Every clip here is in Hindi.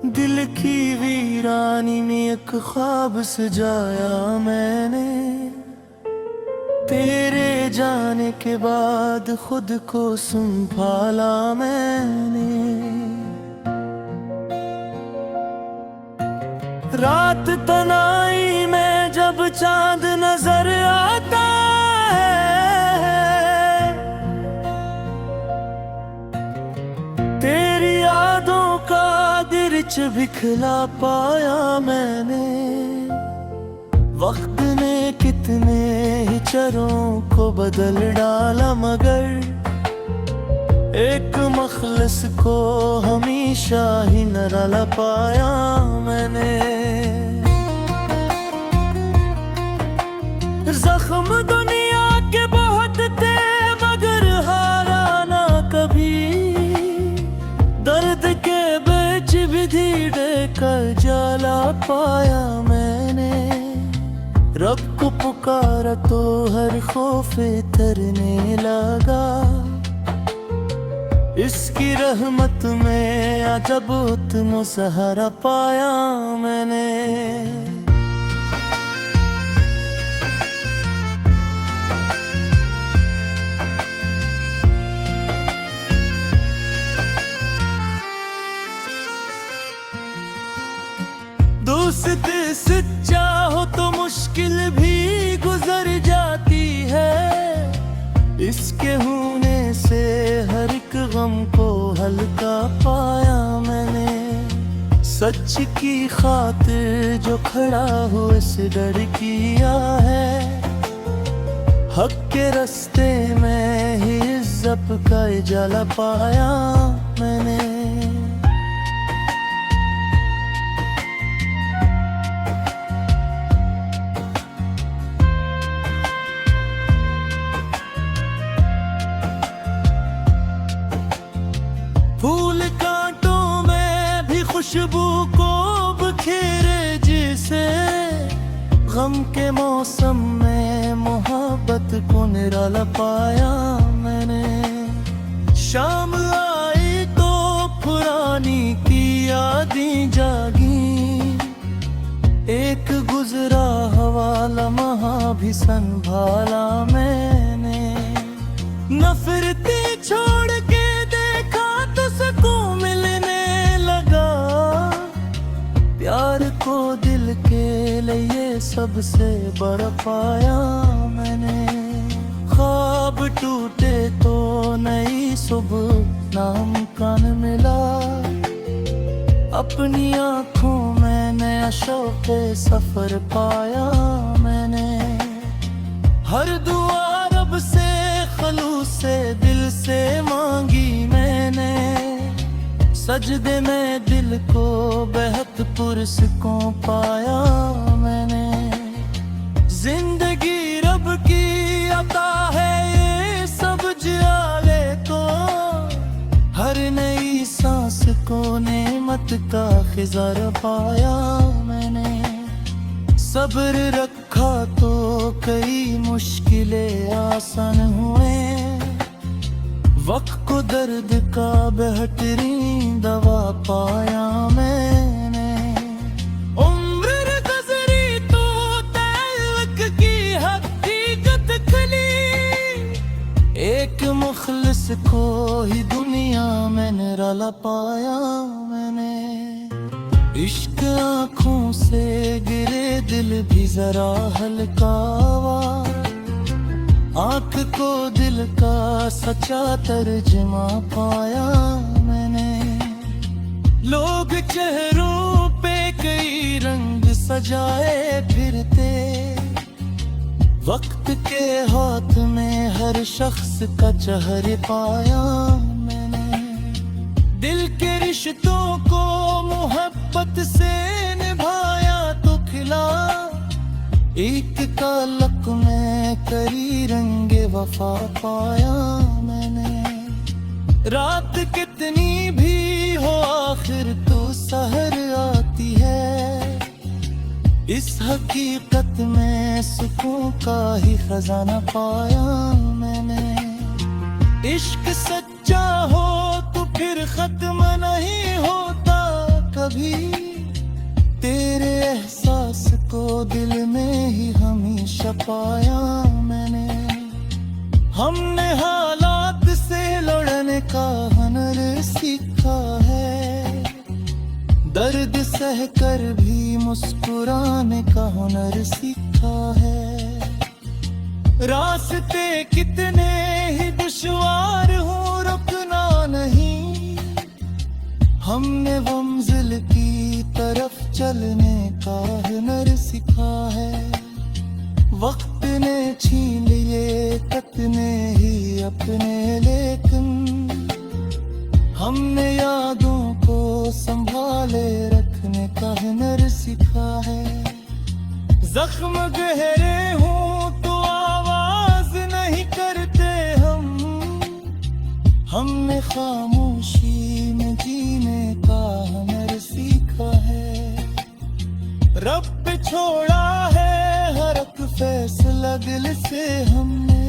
दिल की वीरानी में एक ख्वाब सजाया मैंने। तेरे जाने के बाद खुद को संभाला मैंने। रात तनाई में जब चांद नजर आता है, तेरी यादों का गिरच बिखला पाया मैंने। वक्त ने कितने ही चरों को बदल डाला, मगर एक मखलस को हमेशा ही न रुला पाया मैंने। जख्म दुनिया के बहुत थे मगर हारा ना कभी। दर्द के बीच विधि देकर जला पाया मैंने। रब को पुकारा तो हर खौफ तरने लगा। इसकी रहमत में अजब तुम सहारा पाया मैंने। दोस्त सच्चा हो तो मुश्किल भी गुजर जाती है। इसके होने से हर एक गम को हल्का पाया मैंने। सच की खातिर जो खड़ा हो इस डर किया है। हक के रास्ते में ही इज्जत का उजाला पाया मैंने। फूल कांटों में भी खुशबू को बखेरे जिसे। गम के मौसम में मोहब्बत को निराला पाया मैंने। शाम आई तो पुरानी की यादें जागी। एक गुजरा हुआ लम्हा भी संभाला मैंने। नफरती छोड़ के मिलने लगा। प्यार को दिल के लिए सबसे बड़ा पाया मैंने। ख्वाब टूटे तो नई सुबह नाम कान मिला। अपनी आंखों में नया शौक सफर पाया मैंने। हर दुआ रब से खलूस से दिल से मांगी मैंने। सजदे में दिल को बेहद पुरस्कों पाया मैंने। जिंदगी रब की अता है ये सब जाले को। हर नई सांस को नेमत का खिजार पाया मैंने। सब्र रखा तो कई मुश्किलें आसान हुए। वक्त को दर्द का बेहतरीन दवा पाया मैंने। उम्र गुजरी तो ताल्लुक की हकीकत खुली। एक मुखलिस को ही दुनिया में निराला पाया मैंने। इश्क आँखों से गिरे दिल भी जरा हल्का हुआ। आँख को दिल का सच्चा तर्जुमा पाया मैंने। लोग चेहरों पे कई रंग सजाए फिरते। वक्त के हाथ में हर शख्स का चेहरा पाया मैंने। दिल के रिश्तों को मोहब्बत से निभाया तो खिला। एक ताल्लुक में करी रंगे वफा पाया मैंने। रात कितनी भी हो आखिर तो सहर आती है। इस हकीकत में सुकून का ही खजाना पाया मैंने। इश्क सच्चा हो तो फिर खत्म नहीं होता कभी। दर्द सह कर भी मुस्कुराने का हुनर सीखा है। रास्ते कितने ही दुश्वार हो रुकना नहीं, हमने मंजिल की तरफ चलने का हुनर सीखा है। वक्त ने छीन लिए कितने ही अपने, लेकिन हमने यादों को संभाले रखने का हुनर सीखा है। जख्म गहरे हों तो आवाज नहीं करते हमने खामोशी में जीने का हुनर सीखा है। रब पे छोड़ा है हर एक फैसला दिल से हमने,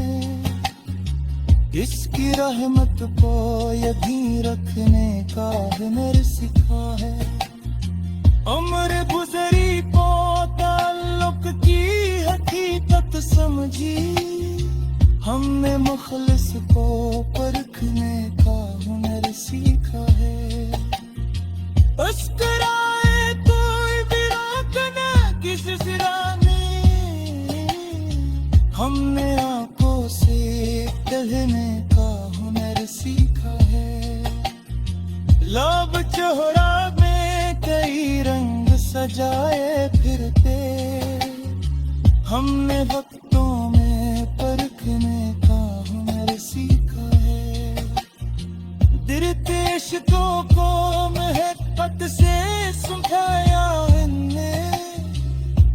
इसकी रहमत को यकीन रखने का हुनर सीखा है। उम्र गुजरी को ताल्लुक की हकीकत समझी, हमने मुखलिस को परखने का हुनर सीखा है। मुस्कुराए कोई भी रोकना किस सिराने, हमने आंखों से कहने का हुनर सीखा है। लब चेहरा में कई रंग सजाए फिरते, हमने वक्तों में परखने का हुनर सीखा है। दिरते इश्कों को महब्बत से सुखाया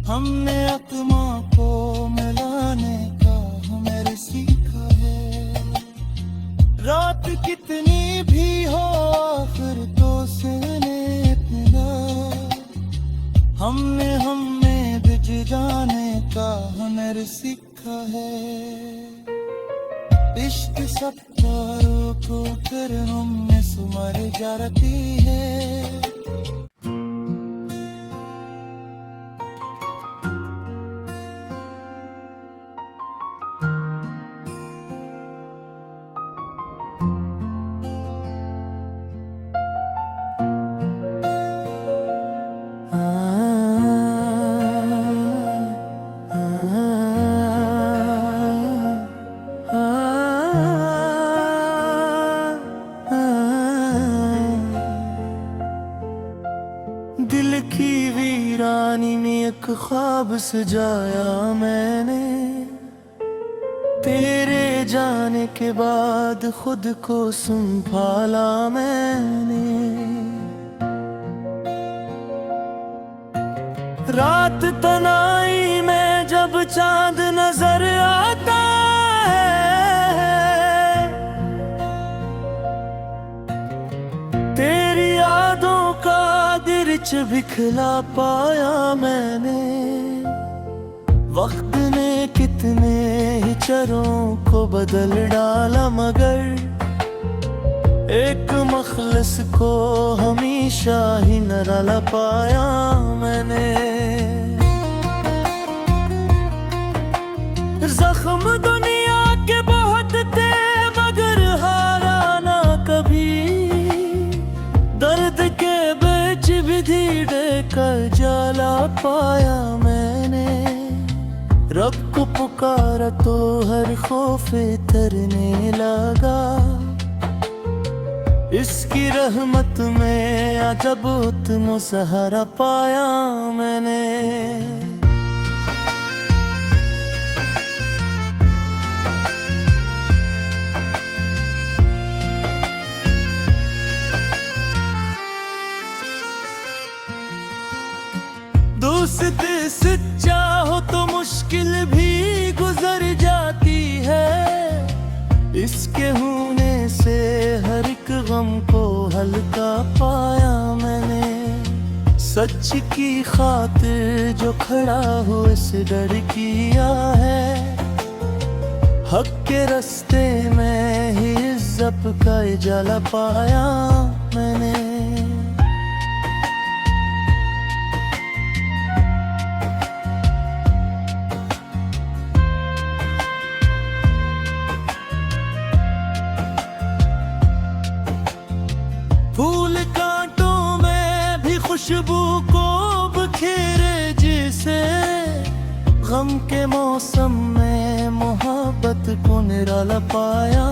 हमने आत्मा को मिलाने का हुनर सीखा है। रात कितनी भी हो आखिर तो सुने इतना, हमने बिज जाने का हुनर सीखा है। इश्क सब तारों को कर हमने सुमर जाती है। दिल की वीरानी में एक ख्वाब सजाया मैंने, तेरे जाने के बाद खुद को संभाला मैंने। रात तनाई में जब चांद नजर आता है, तेरी यादों का दिर्च बिखला पाया मैंने। वक्त ने कितने ही चरों को बदल डाला, मगर एक मखलस को हमेशा ही न रला पाया मैंने। जख्म दुनिया के बहुत थे मगर हारा ना कभी, दर्द के बीच भी धीरे कर जाला पाया मैंने। रब को पुकारा तो हर खौफ तरने लगा, इसकी रहमत में अजब तुम सहारा पाया मैंने। दोस्त सच्चा हो तो मुश्किल भी गुजर जाती है, इसके होने से हर एक गम को हल्का पाया मैंने। सच की खातिर जो खड़ा हो इस डर किया है, हक के रास्ते में ही इज्जत का उजाला पाया मैंने। फूल कांटों में भी खुश खुशबू को बखेरे जिसे गम के मौसम में मोहब्बत को निराला पाया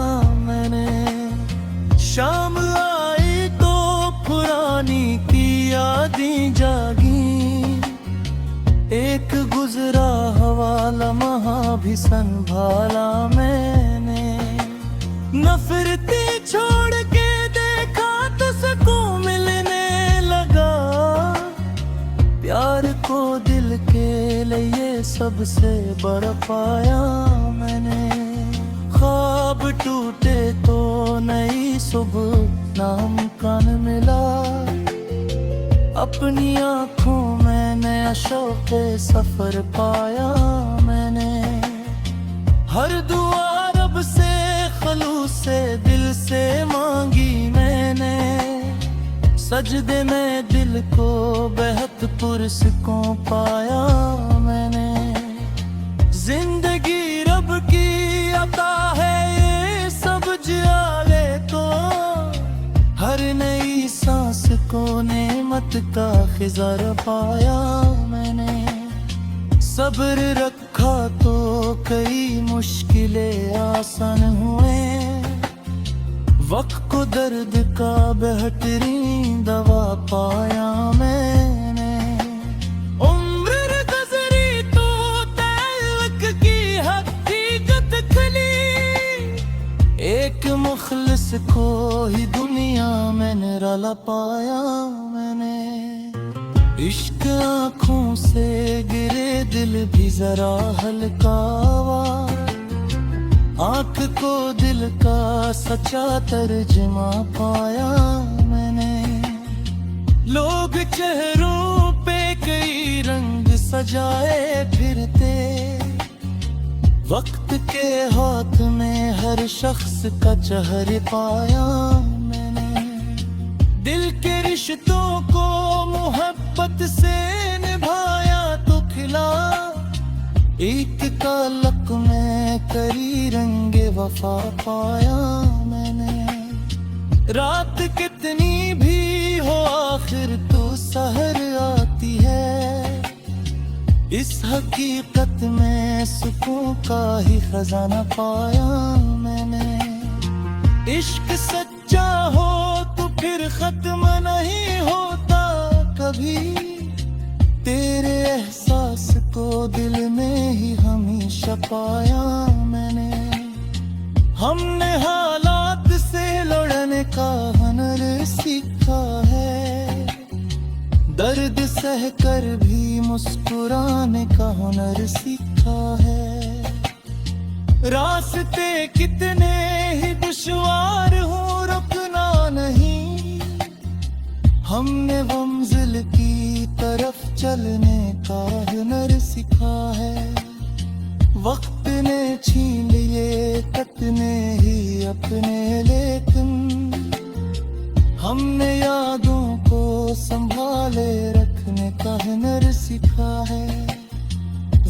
मैंने। शाम आई तो पुरानी की यादें जागी, एक गुजरा हवा लम्हा भी संभाला मैंने। नफरती छोड़ के देखा तो सुकून मिलने लगा, प्यार को दिल के लिए सबसे बड़ा पाया मैंने। ख्वाब टूटे तो नई सुबह नामुमकिन मिला, अपनी आँखों में नया शौक़ सफर पाया मैंने। हर दुआ रब से खलूस से दिल से मांगी मैंने, सजदे में दिल को बेहद पुरस्कों पाया मैंने। जिंदगी रब की अता है ये सब जियाले तो, हर नई सांस को नेमत का खिज़र पाया मैंने। सब्र रखा तो कई मुश्किलें आसान हुए, वक्त को दर्द का बेहतरीन दवा पाया मैंने। उम्र गुज़री तो ताल्लुक़ की हकीकत खुली, एक मुखलिस को ही दुनिया में निराला पाया मैंने। इश्क आँखों से गिरे दिल भी जरा हल्का हुआ, आँख को दिल का सच्चा तर्जुमा पाया मैंने। लोग चेहरों पे कई रंग सजाए फिरते, वक्त के हाथ में हर शख्स का चेहरा पाया मैंने। दिल के रिश्तों को मोहब्बत से निभाया तो खिला, एक ताल्लुक़ में करी रंगे वफा पाया मैंने। रात कितनी भी हो आखिर तो सहर आती है, इस हकीकत में सुकून का ही खजाना पाया मैंने। इश्क सच्चा हो तो फिर खत्म नहीं होता कभी, तेरे एहसास को दिल में ही हमेशा पाया मैंने। हमने हालात से लड़ने का हुनर सीखा है, दर्द सह कर भी मुस्कुराने का हुनर सीखा है। रास्ते कितने ही दुश्वार हो रुकना नहीं, हमने मंजिल की तरफ चलने का हुनर सीखा है। वक्त ने छीन लिए कितने ही अपने, लेकिन हमने यादों को संभाले रखने का हुनर सीखा है।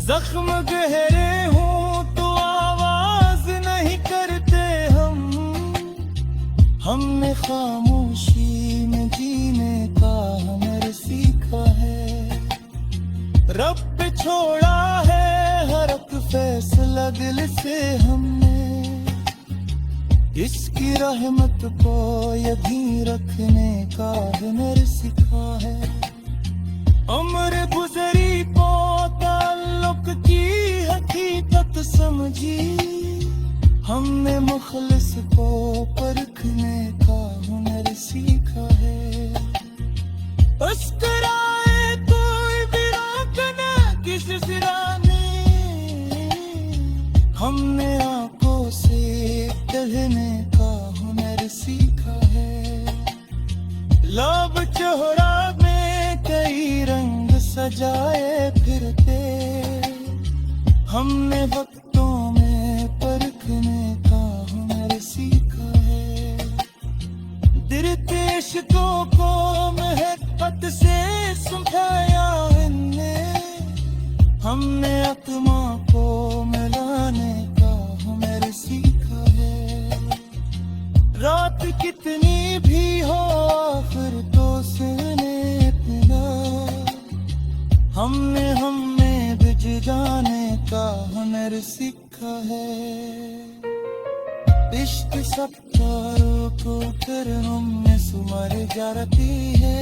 जख्म गहरे हों तो आवाज नहीं करते हमने खामोशी में जीने का हुनर सीखा है। रब पे छोड़ा है हर एक फैसला दिल से हमने, इसकी रहमत को यहीं रखने का हुनर सीखा है। उम्र गुजरी को ताल्लुक़ की हकीकत समझी, हमने मुखलिस को परखने का हुनर सीखा है। मुस्कुराए कोई भी रोकना किसी सिराने, हमने आंखों से कहने का हुनर सीखा है। लब चेहरा में कई रंग सजाए फिरते, हमने वक्तों में परखने का हुनर सीखा है। दिल के इश्कों को महब्बत से सुखाया हमने, हमने आत्मा को मिलाने का हुनर सीखा है। रात कितनी भी हो आखिर तो सुने अपना, हुनर सीखा है। इश्क सब तारों को फिर हमने सुमर जाती है।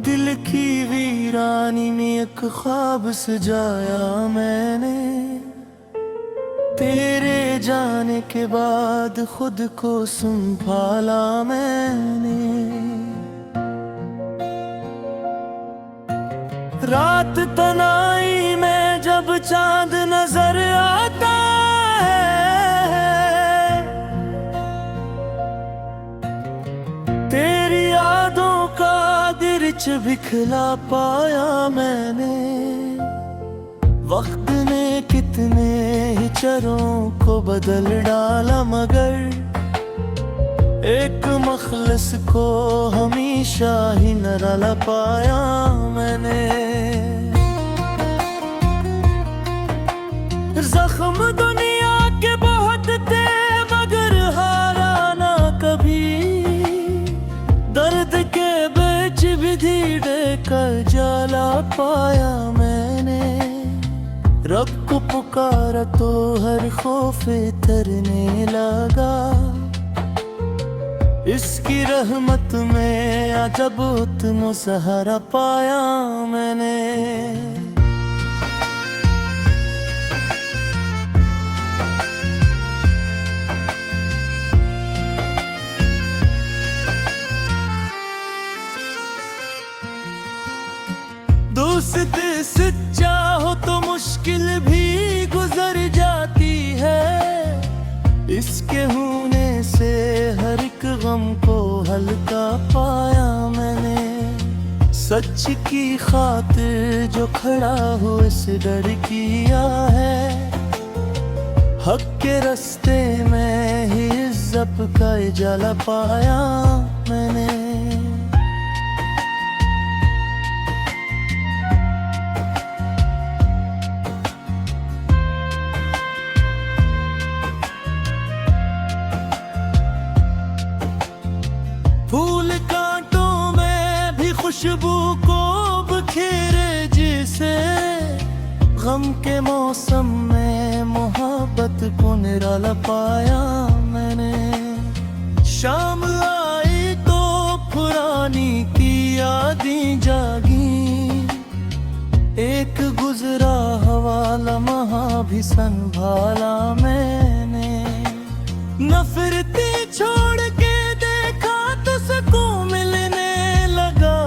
दिल की वीरानी में एक ख्वाब सजाया मैंने, तेरे जाने के बाद खुद को संभाला मैंने। रात तनाई में जब चांद नजर आता है, तेरी यादों का दिर्च बिखला पाया मैंने। वक्त ने कितने ही चरों को बदल डाला, मगर एक मखलस को हमेशा ही न रुला पाया मैंने। जख्म दुनिया के बहुत थे मगर हारा ना कभी, दर्द के बीच विधि देकर जाला पाया मैंने। रब को पुकारा तो हर खौफ तरने लगा, इसकी रहमत में अजब तुम सहारा पाया मैंने। दोस्त सच्चा हो तो मुश्किल भी गुजर जाती है, इसके होने से हर एक गम को हल्का पाया मैंने। सच की खातिर जो खड़ा हो इस डर किया है, हक के रास्ते में ही इज्जत का उजाला पाया मैंने। फूल कांटों में भी खुशबू को बखेरे जिसे, गम के मौसम में मोहब्बत को निराला पाया मैंने। शाम आई तो पुरानी की यादें जागी, एक गुजरा हवा लम्हा भी संभाला मैंने। नफरती छोड़ के मिलने लगा,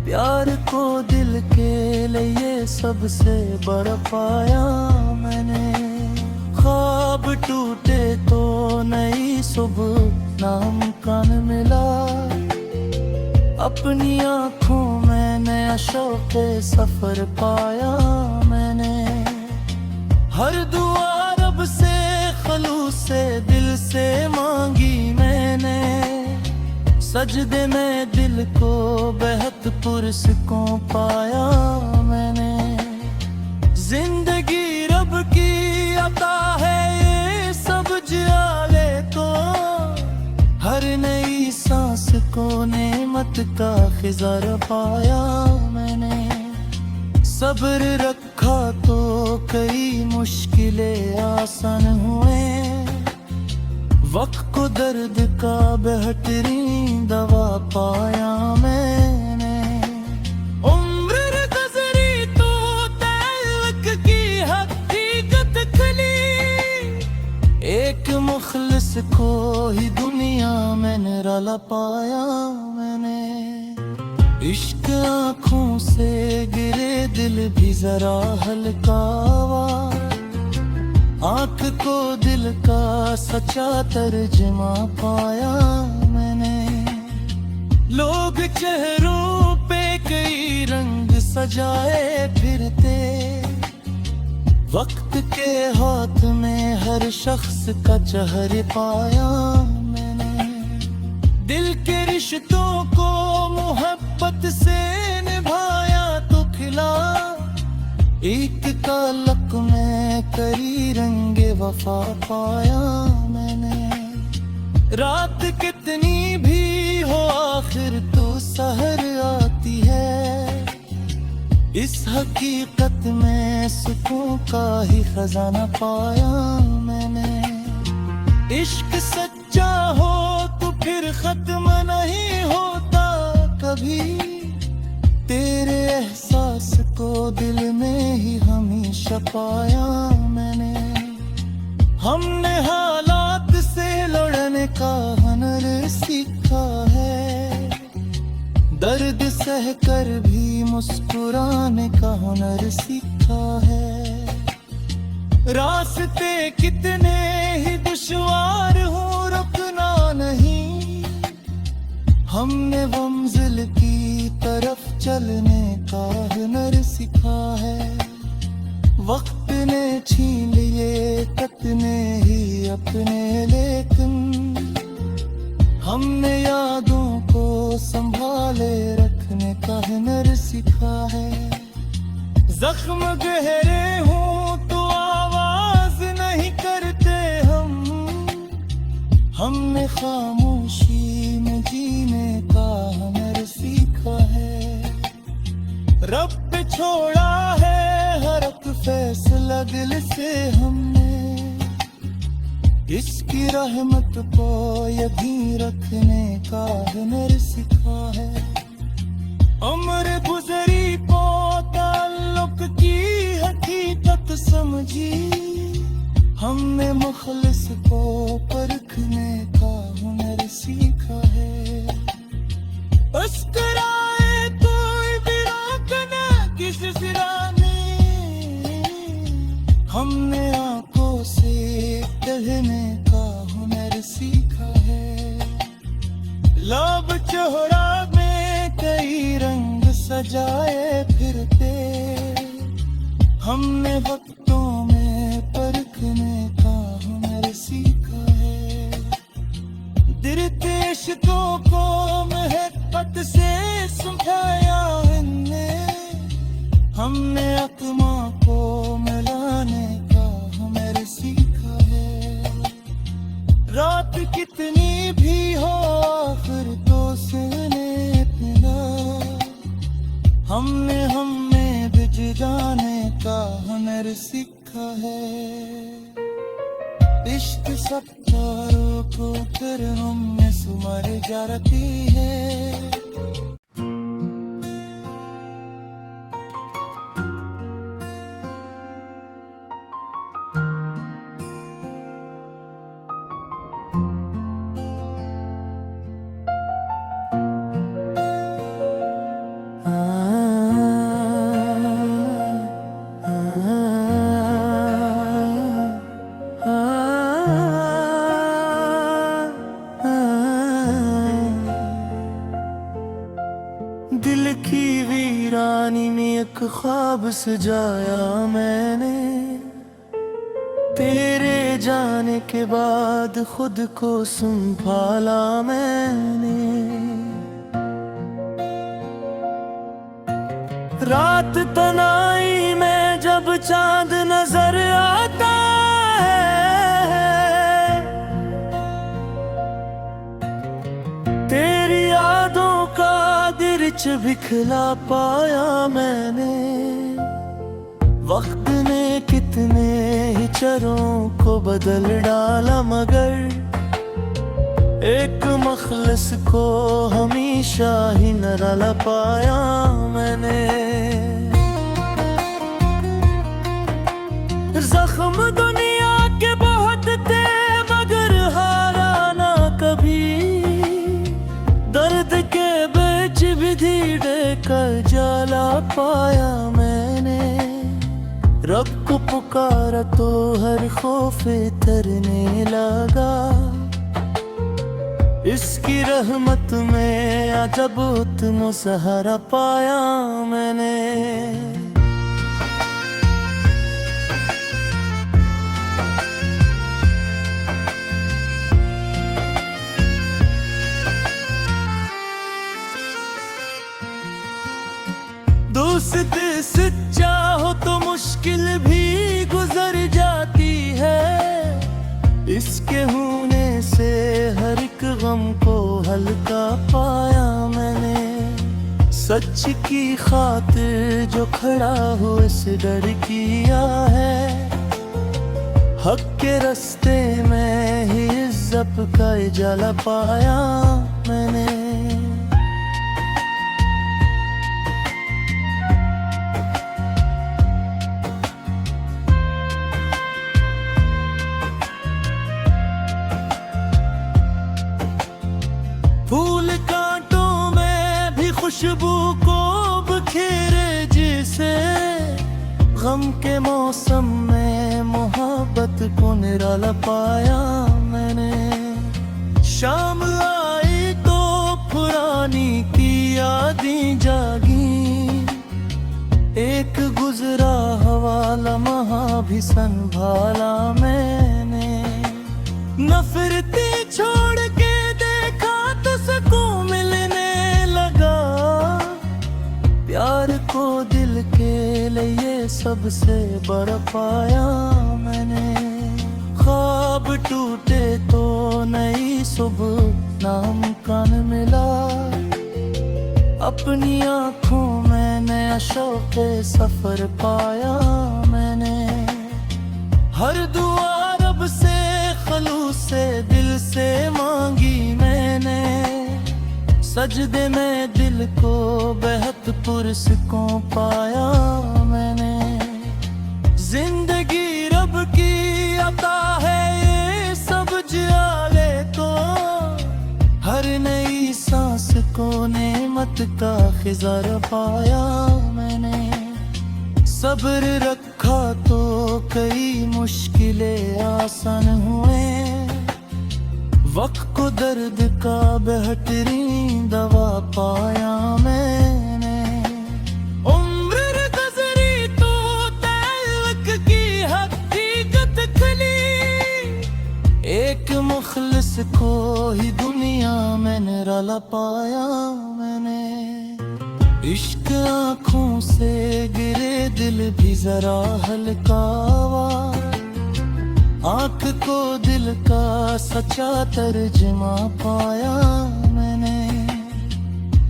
प्यार को दिल के लिए सबसे बड़ा पाया मैंने। ख्वाब टूटे तो नई सुबह नाम कान मिला, अपनी आंखों में नया शौक सफर पाया मैंने। हर दुआ रब से खलूस से दिल से मांगी मैंने, सजदे में दिल को बेहद पुरस्कों पाया मैंने। जिंदगी रब की अता है ये सब जाले तो, हर नई सांस को नेमत का खिज़ार पाया मैंने। सब्र रखा तो कई मुश्किलें आसान हुए, वक्त को दर्द का बेहतरीन दवा पाया मैंने। उम्र गुजरी तो ताल्लुक की हकीकत खुली, एक मुखलिस को ही दुनिया में निराला पाया मैंने। इश्क आँखों से गिरे दिल भी जरा हल्का हुआ, आँख को दिल का सच्चा तर्जुमा पाया मैंने। लोग चेहरों पे कई रंग सजाए फिरते, वक्त के हाथ में हर शख्स का चेहरे पाया मैंने। दिल के रिश्तों को मोहब्बत से निभाया तो खिला एक कालक में करी रंगे वफा पाया मैंने। रात कितनी भी हो आखिर तो सहर आती है। इस हकीकत में सुकून का ही खजाना पाया मैंने। इश्क सच्चा हो तो फिर खत्म नहीं होता कभी। तेरे एहसास को दिल में ही हमेशा पाया मैंने। हमने हालात से लड़ने का हुनर सीखा है। दर्द सह कर भी मुस्कुराने का हुनर सीखा है। रास्ते कितने ही दुश्वार हो रुकना नहीं। हमने मंजिल की तरफ चलने का हुनर सीखा है। वक्त ने छीन लिए कितने ही अपने, लेकिन हमने यादों को संभाले रखने का हुनर सीखा है। जख्म गहरे हों तो आवाज नहीं करते हम। हमने खामोशी में जीने का हुनर सीखा है। रब पे छोड़ा है हर एक फैसला दिल से हमने। इसकी रहमत को यकीन रखने का हुनर सीखा है। उम्र गुजरी को ताल्लुक की हकीकत समझी। हमने मुखलिस को परखने का हुनर सीखा है। मुस्कुराए कोई भी रोकना किस सिराने। हमने आंखों से कहने का हुनर सीखा है। लब चेहरा में कई रंग सजाए फिरते। हमने वक्तों में परखने का हुनर सीखा है। दिल के इश्कों को महब्बत से सुखाया हमने। हमने अकमा को मिलाने का हुनर सीखा है। रात कितनी भी हो आखिर तो सहने पिला। हमने हमें बिज जाने का हुनर सीखा है। इश्क सच्चारों को फिर हमें सुमर जाती है। दिल की वीरानी में एक ख्वाब सजाया मैंने। तेरे जाने के बाद खुद को संभाला मैंने। रात तनाई में जब चांद नजर आता है। तेरी यादों का दिर्च बिखला पाया मैंने। वक्त ने कितने ही चरों को बदल डाला मगर एक मखलस को हमेशा ही निराला पाया मैंने। जख्म दुनिया के बहुत थे मगर हारा ना कभी। दर्द के बीच भी धीरे कर जाला पाया मैंने। रब को पुकारा तो हर खौफ तरने लगा। इसकी रहमत में अजब तुम सहारा पाया मैंने। दोस्त सच्चा हो तो मुश्किल भी गुजर जाती है। इसके होने से हर एक गम को हल्का पाया मैंने। सच की खातिर जो खड़ा हो इस डर किया है। हक के रास्ते में ही इज्जत का उजाला पाया मैंने। फूल कांटों में भी खुशबू को बखेरे जिसे। गम के मौसम में मोहब्बत को निराला पाया मैंने। शाम आई तो पुरानी की यादें जागी। एक गुजरा हुआ लम्हा भी संभाला मैंने। नफरती छोड़ के देखा तो सुकून मिलने लगा। प्यार को दिल के लिए सबसे बड़ा पाया मैंने। ख्वाब टूटे तो नई सुबह नामुमकिन मिला। अपनी आंखों में नया शौक सफर पाया मैंने। हर दुआ रब से खलूस से दिल से मांगी मैंने। सजदे में दिल को बेहद पुरस्कों पाया मैंने। जिंदगी रब की अता है ये सब जाले तो। हर नई सांस को नेमत का खिजार पाया मैंने। सब्र रखा तो कई मुश्किलें आसान हुए। वक्त को दर्द का बेहतरीन दवा पाया मैंने। उम्र गुजरी तो ताल्लुक की हकीकत खुली। एक मुखलिस को ही दुनिया में निराला पाया मैंने। इश्क आँखों से गिरे दिल भी जरा हल्का हुआ। आँख को दिल का सच्चा तर्जुमा पाया मैंने।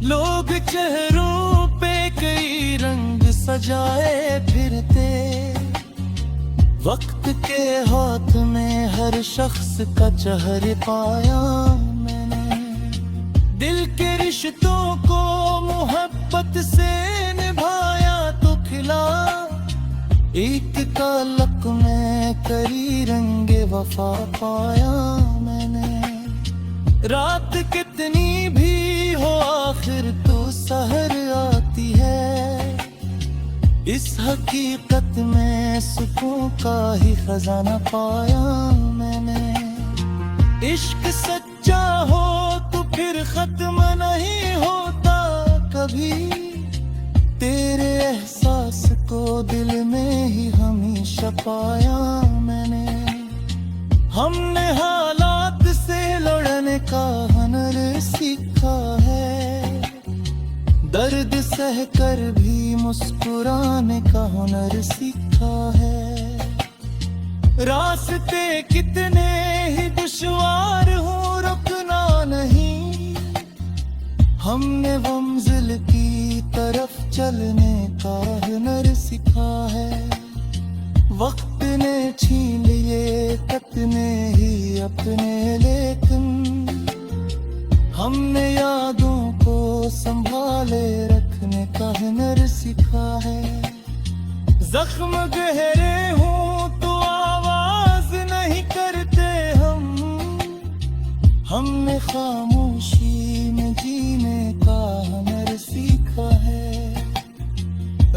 लोग चेहरों पे कई रंग सजाए फिरते। वक्त के हाथ में हर शख्स का चेहरा पाया मैंने। दिल के रिश्तों को मोहब्बत से निभाया तो खिला। एक ताल्लुक में करी रंगे वफा पाया मैंने। रात कितनी भी हो आखिर तो सहर आती है। इस हकीकत में सुकून का ही खजाना पाया मैंने। इश्क सच्चा हो तो फिर खत्म नहीं होता कभी। तेरे एहसास को दिल में ही हमेशा पाया मैंने। हमने हालात से लड़ने का हुनर सीखा है। दर्द सह कर भी मुस्कुराने का हुनर सीखा है। रास्ते कितने ही दुश्वार हो रुकना नहीं। हमने मंजिल की तरफ चलने का हुनर सीखा है। वक्त ने छीन लिए कितने ही अपने लेकिन। हमने यादों को संभाले रखने का हुनर सीखा है। जख्म गहरे हों तो आवाज नहीं करते हम। हमने खामोशी में जीने का हुनर सीखा है।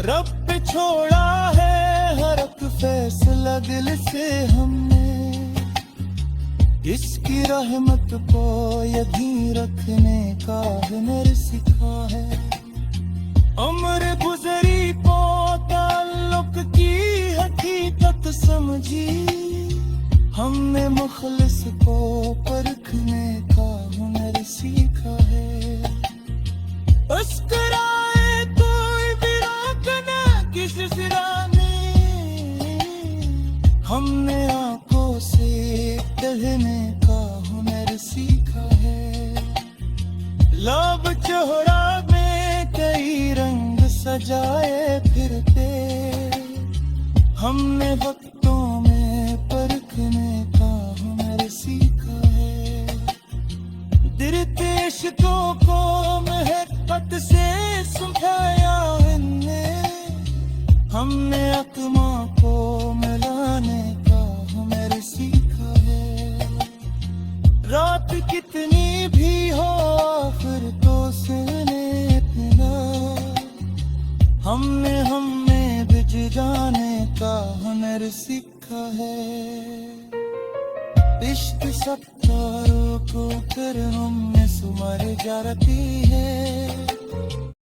रब पे छोड़ा है हर एक फैसला दिल से हमने। इसकी रहमत को यकीन रखने का हुनर सीखा है। उम्र गुजरी तो ताल्लुक की हकीकत समझी। हमने मुखलिस को परखने का हुनर सीखा है। मुस्कुराए कोई भी रोक जाए फिरते, हमने वक्तों में परखने का हुनर सीखा है। दिरते इश्कों को महब्बत से सुखाया इनने, हमने आत्मा को मिलाने का हुनर सीखा है। रात कितनी भी हो आखिर तो सुने इतना, हमने हमें बिज जाने का हुनर सीखा है। इश्क सत्तारों को कर हमने सुमर जाती है,